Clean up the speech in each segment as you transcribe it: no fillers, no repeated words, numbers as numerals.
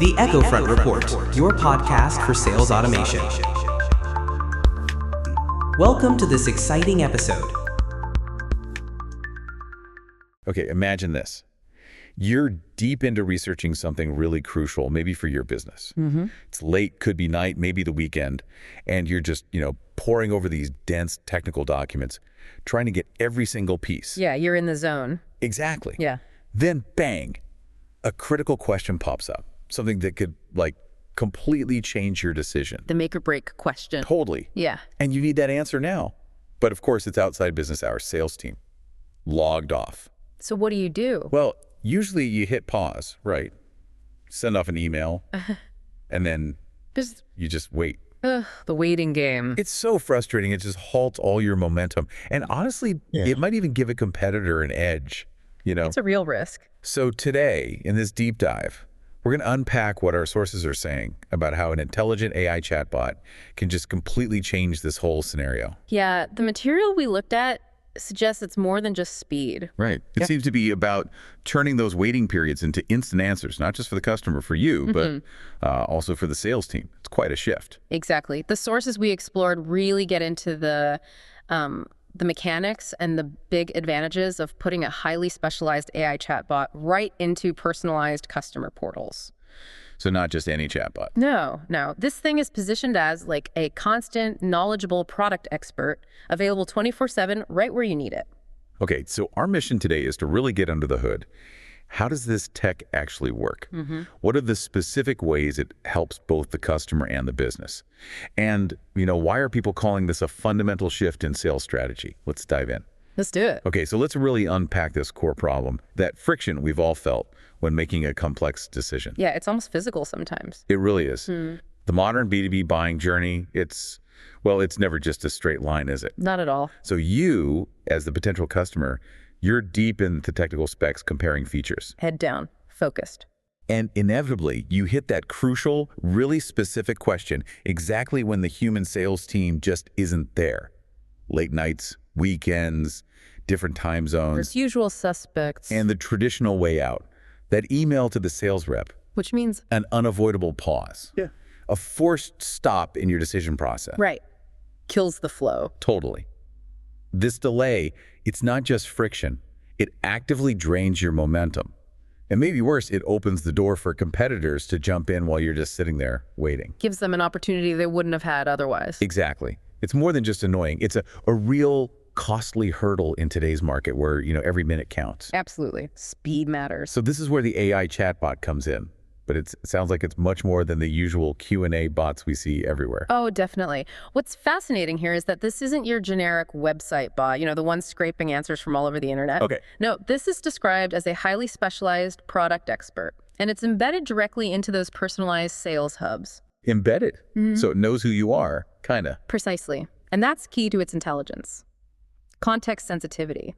The EchoFront Report, your podcast for sales automation. Welcome to this exciting episode. Okay, imagine this. You're deep into researching something really crucial, maybe for your business. It's late, could be night, maybe the weekend, and you're just, pouring over these dense technical documents, trying to get every single piece. Yeah, you're in the zone. Exactly. Yeah. Then bang, a critical question pops up, something that could completely change your decision. The make or break question. Totally. Yeah. And you need that answer now. But of course, it's outside business hours, sales team, logged off. So what do you do? Well, usually you hit pause, right? Send off an email, and then you just wait. The waiting game. It's so frustrating. It just halts all your momentum. And honestly, it might even give a competitor an edge, It's a real risk. So today, in this deep dive, we're going to unpack what our sources are saying about how an intelligent AI chatbot can just completely change this whole scenario. Yeah, the material we looked at suggests it's more than just speed. Right. It seems to be about turning those waiting periods into instant answers, not just for the customer, for you, but also for the sales team. It's quite a shift. Exactly. The sources we explored really get into the mechanics and the big advantages of putting a highly specialized AI chatbot right into personalized customer portals. So not just any chatbot. No. This thing is positioned as like a constant, knowledgeable product expert, available 24/7 right where you need it. Okay, so our mission today is to really get under the hood. How does this tech actually work? What are the specific ways it helps both the customer and the business? And, why are people calling this a fundamental shift in sales strategy? Let's dive in. Let's do it. Okay, so let's really unpack this core problem, that friction we've all felt when making a complex decision. Yeah, it's almost physical sometimes. It really is. The modern B2B buying journey, it's never just a straight line, is it? Not at all. So you, as the potential customer, you're deep into technical specs comparing features. Head down, focused. And inevitably, you hit that crucial, really specific question exactly when the human sales team just isn't there. Late nights, weekends, different time zones. There's usual suspects. And the traditional way out. That email to the sales rep. Which means? An unavoidable pause. Yeah. A forced stop in your decision process. Right. Kills the flow. Totally. This delay, it's not just friction. It actively drains your momentum. And maybe worse, it opens the door for competitors to jump in while you're just sitting there waiting. Gives them an opportunity they wouldn't have had otherwise. Exactly. It's more than just annoying. It's a real costly hurdle in today's market where, every minute counts. Absolutely. Speed matters. So this is where the AI chatbot comes in. But it sounds like it's much more than the usual Q&A bots we see everywhere. Oh, definitely. What's fascinating here is that this isn't your generic website bot, the one scraping answers from all over the internet. Okay. No, this is described as a highly specialized product expert, and it's embedded directly into those personalized sales hubs. Embedded. So it knows who you are, kind of. Precisely. And that's key to its intelligence. Context sensitivity.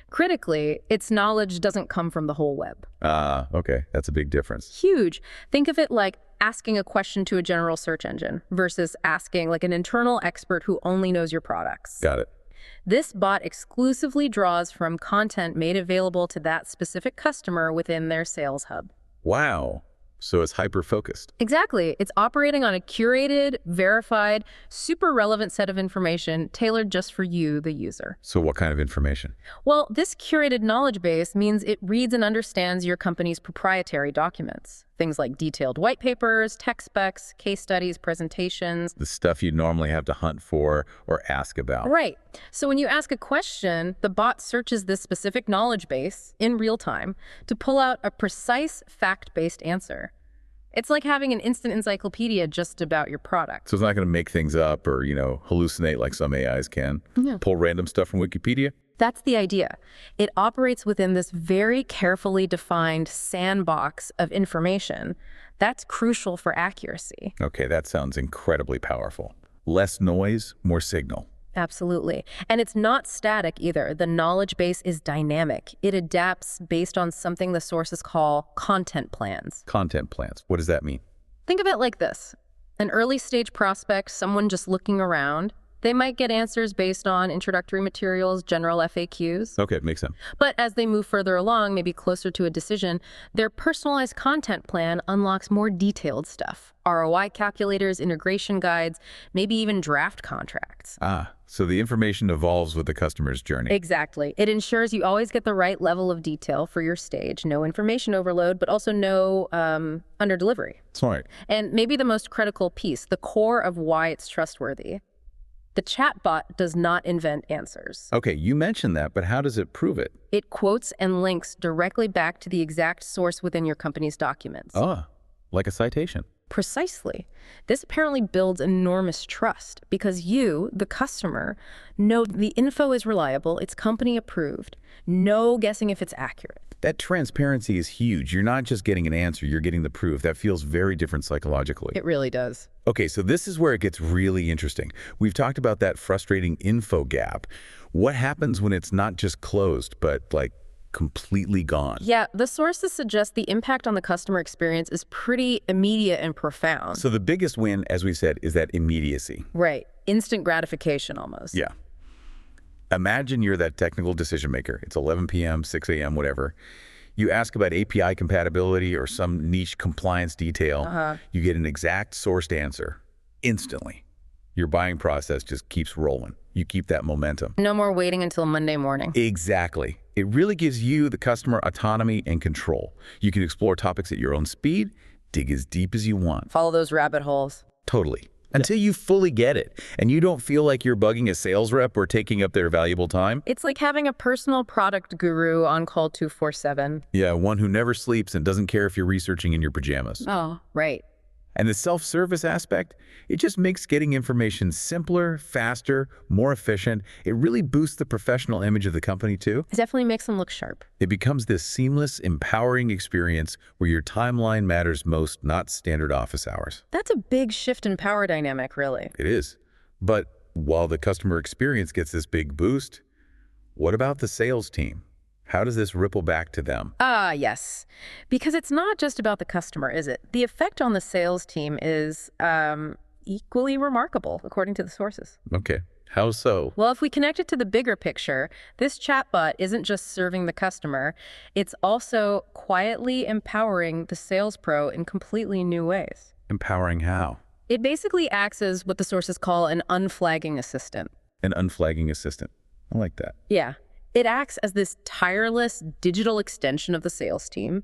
Critically, its knowledge doesn't come from the whole web. Okay. That's a big difference. Huge. Think of it like asking a question to a general search engine versus asking like an internal expert who only knows your products. Got it. This bot exclusively draws from content made available to that specific customer within their sales hub. Wow. So it's hyper-focused. Exactly. It's operating on a curated, verified, super relevant set of information tailored just for you, the user. So what kind of information? Well, this curated knowledge base means it reads and understands your company's proprietary documents. Things like detailed white papers, tech specs, case studies, presentations. The stuff you'd normally have to hunt for or ask about. Right. So when you ask a question, the bot searches this specific knowledge base in real time to pull out a precise fact-based answer. It's like having an instant encyclopedia just about your product. So it's not going to make things up or, hallucinate like some AIs can. Yeah. Pull random stuff from Wikipedia. That's the idea. It operates within this very carefully defined sandbox of information that's crucial for accuracy. Okay, that sounds incredibly powerful. Less noise, more signal. Absolutely. And it's not static either. The knowledge base is dynamic. It adapts based on something the sources call content plans. Content plans. What does that mean? Think of it like this. An early stage prospect, someone just looking around, They might get answers based on introductory materials, general FAQs. Okay, makes sense. But as they move further along, maybe closer to a decision, their personalized content plan unlocks more detailed stuff. ROI calculators, integration guides, maybe even draft contracts. So the information evolves with the customer's journey. Exactly. It ensures you always get the right level of detail for your stage. No information overload, but also no under delivery. Smart. And maybe the most critical piece, the core of why it's trustworthy. The chatbot does not invent answers. Okay, you mentioned that, but how does it prove it? It quotes and links directly back to the exact source within your company's documents. Like a citation. Precisely. This apparently builds enormous trust because you, the customer, know the info is reliable, it's company approved. No guessing if it's accurate. That transparency is huge. You're not just getting an answer, you're getting the proof. That feels very different psychologically. It really does. Okay, so this is where it gets really interesting. We've talked about that frustrating info gap. What happens when it's not just closed, but like completely gone? Yeah, the sources suggest the impact on the customer experience is pretty immediate and profound. So the biggest win, as we said, is that immediacy. Right. Instant gratification almost. Yeah. Imagine you're that technical decision maker. It's 11 p.m., 6 a.m., whatever. You ask about API compatibility or some niche compliance detail. You get an exact sourced answer instantly. Your buying process just keeps rolling. You keep that momentum. No more waiting until Monday morning. Exactly. It really gives you, the customer, autonomy and control. You can explore topics at your own speed, dig as deep as you want. Follow those rabbit holes. Totally. Until you fully get it, and you don't feel like you're bugging a sales rep or taking up their valuable time. It's like having a personal product guru on call 24/7. Yeah, one who never sleeps and doesn't care if you're researching in your pajamas. Oh, right. And the self-service aspect, it just makes getting information simpler, faster, more efficient. It really boosts the professional image of the company too. It definitely makes them look sharp. It becomes this seamless, empowering experience where your timeline matters most, not standard office hours. That's a big shift in power dynamic, really. It is. But while the customer experience gets this big boost, what about the sales team? How does this ripple back to them? Yes. Because it's not just about the customer, is it? The effect on the sales team is equally remarkable, according to the sources. Okay. How so? Well, if we connect it to the bigger picture, this chatbot isn't just serving the customer, it's also quietly empowering the sales pro in completely new ways. Empowering how? It basically acts as what the sources call an unflagging assistant. An unflagging assistant. I like that. Yeah. It acts as this tireless digital extension of the sales team.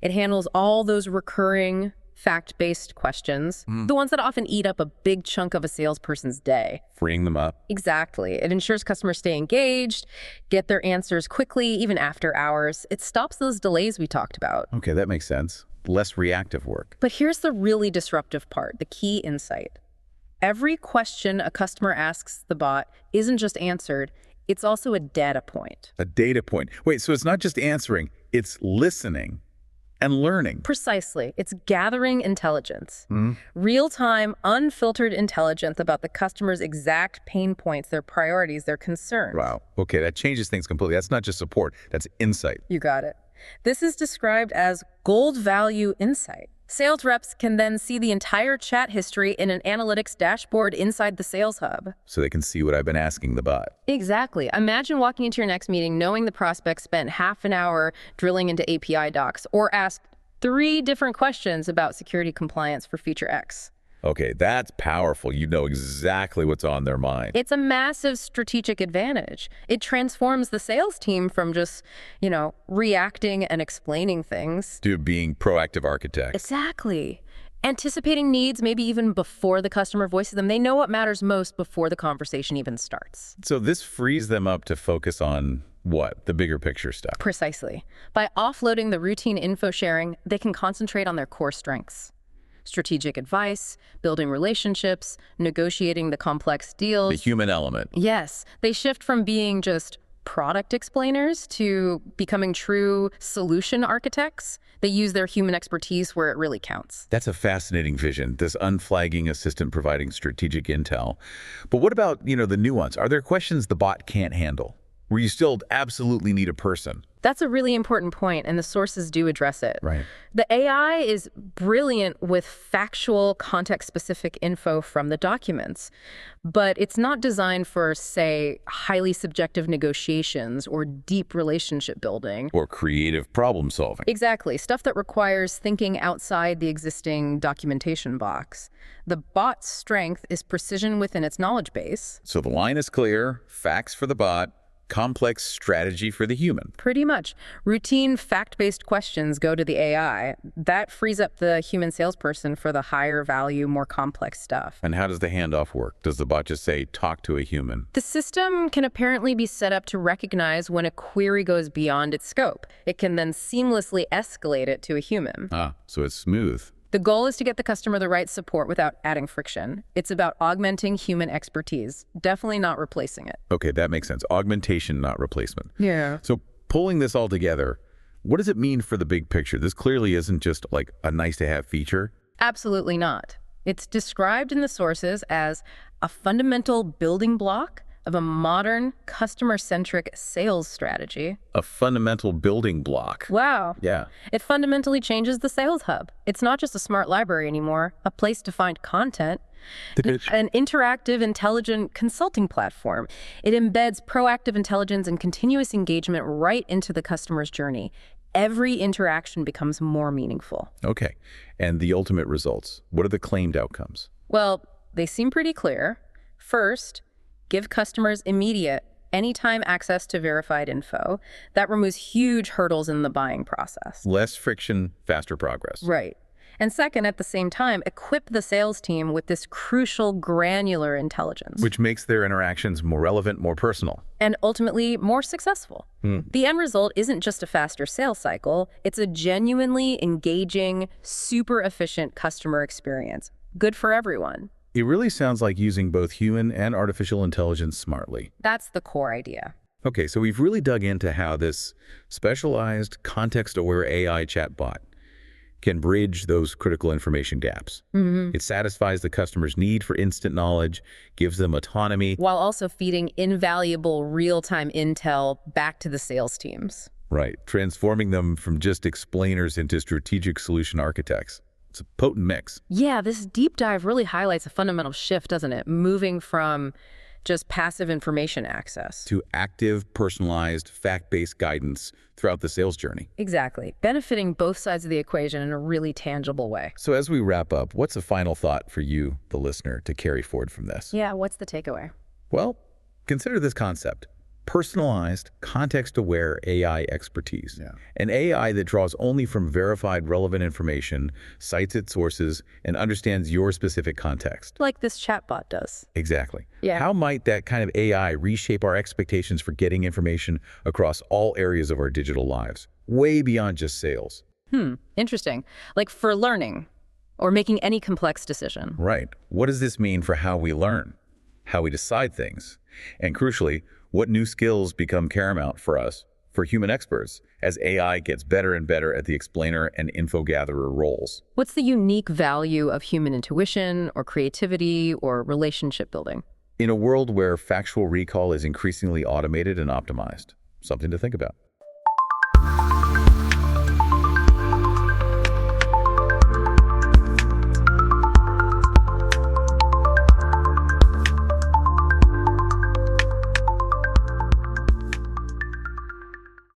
It handles all those recurring fact-based questions, the ones that often eat up a big chunk of a salesperson's day. Freeing them up. Exactly. It ensures customers stay engaged, get their answers quickly, even after hours. It stops those delays we talked about. Okay, that makes sense. Less reactive work. But here's the really disruptive part, the key insight. Every question a customer asks the bot isn't just answered, it's also a data point. A data point. Wait, so it's not just answering, it's listening and learning. Precisely. It's gathering intelligence. Real-time, unfiltered intelligence about the customer's exact pain points, their priorities, their concerns. Wow. Okay, that changes things completely. That's not just support, that's insight. You got it. This is described as gold value insight. Sales reps can then see the entire chat history in an analytics dashboard inside the Sales Hub. So they can see what I've been asking the bot. Exactly. Imagine walking into your next meeting knowing the prospect spent half an hour drilling into API docs or asked 3 different questions about security compliance for feature X. Okay, that's powerful. You know exactly what's on their mind. It's a massive strategic advantage. It transforms the sales team from just, reacting and explaining things. To being proactive architects. Exactly. Anticipating needs, maybe even before the customer voices them. They know what matters most before the conversation even starts. So this frees them up to focus on what? The bigger picture stuff. Precisely. By offloading the routine info sharing, they can concentrate on their core strengths. Strategic advice, building relationships, negotiating the complex deals. The human element. Yes. They shift from being just product explainers to becoming true solution architects. They use their human expertise where it really counts. That's a fascinating vision, this unflagging assistant providing strategic intel. But what about, the nuance? Are there questions the bot can't handle, where you still absolutely need a person? That's a really important point, and the sources do address it. Right. The AI is brilliant with factual, context-specific info from the documents, but it's not designed for, say, highly subjective negotiations or deep relationship building. Or creative problem solving. Exactly, stuff that requires thinking outside the existing documentation box. The bot's strength is precision within its knowledge base. So the line is clear, facts for the bot, complex strategy for the human. Pretty much. Routine fact-based questions go to the AI. That frees up the human salesperson for the higher value, more complex stuff. And how does the handoff work? Does the bot just say, talk to a human? The system can apparently be set up to recognize when a query goes beyond its scope. It can then seamlessly escalate it to a human. Ah, so it's smooth. The goal is to get the customer the right support without adding friction. It's about augmenting human expertise, definitely not replacing it. Okay, that makes sense. Augmentation, not replacement. Yeah. So pulling this all together, what does it mean for the big picture? This clearly isn't just like a nice-to-have feature. Absolutely not. It's described in the sources as a fundamental building block of a modern, customer-centric sales strategy. A fundamental building block. Wow. Yeah. It fundamentally changes the sales hub. It's not just a smart library anymore, a place to find content. An interactive, intelligent consulting platform. It embeds proactive intelligence and continuous engagement right into the customer's journey. Every interaction becomes more meaningful. Okay. And the ultimate results? What are the claimed outcomes? Well, they seem pretty clear. First, give customers immediate, anytime access to verified info. That removes huge hurdles in the buying process. Less friction, faster progress. Right. And second, at the same time, equip the sales team with this crucial granular intelligence. Which makes their interactions more relevant, more personal. And ultimately more successful. The end result isn't just a faster sales cycle, it's a genuinely engaging, super efficient customer experience. Good for everyone. It really sounds like using both human and artificial intelligence smartly. That's the core idea. Okay, so we've really dug into how this specialized, context-aware AI chatbot can bridge those critical information gaps. It satisfies the customer's need for instant knowledge, gives them autonomy. While also feeding invaluable real-time intel back to the sales teams. Right, transforming them from just explainers into strategic solution architects. It's a potent mix. Yeah, this deep dive really highlights a fundamental shift, doesn't it? Moving from just passive information access to active, personalized, fact-based guidance throughout the sales journey. Exactly. Benefiting both sides of the equation in a really tangible way. So as we wrap up, what's a final thought for you, the listener, to carry forward from this? Yeah, what's the takeaway? Well, consider this concept. Personalized, context-aware AI expertise. An AI that draws only from verified relevant information, cites its sources, and understands your specific context. Like this chatbot does. Exactly. Yeah. How might that kind of AI reshape our expectations for getting information across all areas of our digital lives, way beyond just sales? Interesting. Like for learning or making any complex decision. Right. What does this mean for how we learn, how we decide things, and crucially, what new skills become paramount for us, for human experts, as AI gets better and better at the explainer and info gatherer roles? What's the unique value of human intuition or creativity or relationship building? In a world where factual recall is increasingly automated and optimized, something to think about.